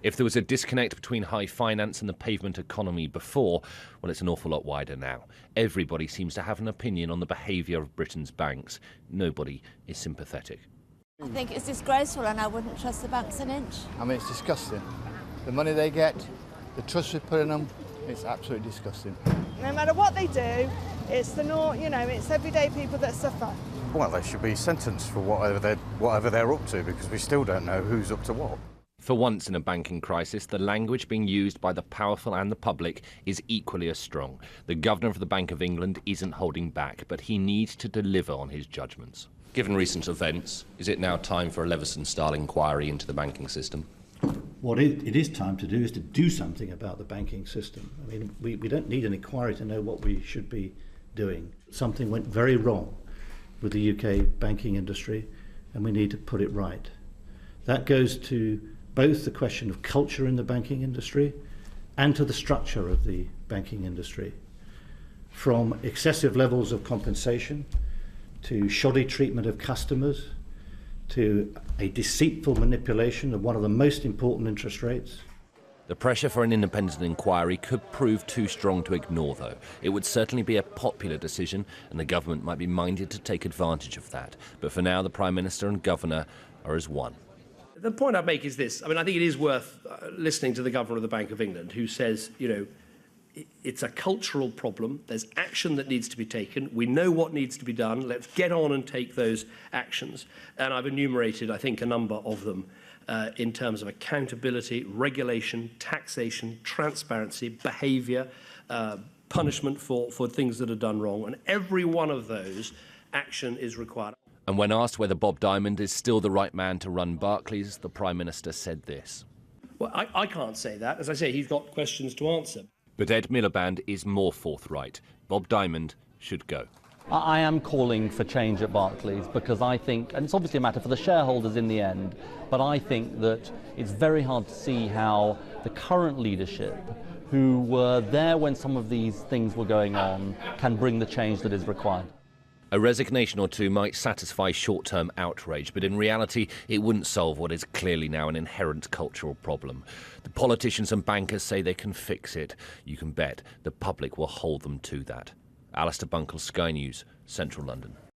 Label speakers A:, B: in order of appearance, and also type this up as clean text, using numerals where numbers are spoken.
A: If there was a disconnect between high finance and the pavement economy before, well, it's an awful lot wider now. Everybody seems to have an opinion on the behaviour of Britain's banks. Nobody is sympathetic.
B: I think it's disgraceful and I wouldn't trust the banks an inch.
C: I mean, it's disgusting. The money they get, the trust we put in them, it's absolutely disgusting.
D: No matter what they do, it's it's everyday people that suffer.
E: Well, they should be sentenced for whatever they're up to, because we still don't know who's up to what.
A: For once in a banking crisis, the language being used by the powerful and the public is equally as strong. The Governor of the Bank of England isn't holding back, but he needs to deliver on his judgments. Given recent events, is it now time for a Leveson-style inquiry into the banking system?
F: What it is time to do is to do something about the banking system. I mean, we don't need an inquiry to know what we should be doing. Something went very wrong with the UK banking industry, and we need to put it right. That goes to both the question of culture in the banking industry and to the structure of the banking industry. From excessive levels of compensation to shoddy treatment of customers to a deceitful manipulation of one of the most important interest rates.
A: The pressure for an independent inquiry could prove too strong to ignore, though. It would certainly be a popular decision, and the government might be minded to take advantage of that. But for now, the Prime Minister and Governor are as one.
G: The point I'd make is this. I mean, I think it is worth listening to the Governor of the Bank of England, who says, it's a cultural problem. There's action that needs to be taken. We know what needs to be done. Let's get on and take those actions. And I've enumerated, I think, a number of them in terms of accountability, regulation, taxation, transparency, behaviour, punishment for things that are done wrong. And every one of those, action is required.
A: And when asked whether Bob Diamond is still the right man to run Barclays, the Prime Minister said this.
G: Well, I can't say that. As I say, he's got questions to answer.
A: But Ed Miliband is more forthright. Bob Diamond should go.
H: I am calling for change at Barclays because I think, and it's obviously a matter for the shareholders in the end, but I think that it's very hard to see how the current leadership, who were there when some of these things were going on, can bring the change that is required.
A: A resignation or two might satisfy short-term outrage, but in reality, it wouldn't solve what is clearly now an inherent cultural problem. The politicians and bankers say they can fix it. You can bet the public will hold them to that. Alistair Bunkle, Sky News, Central London.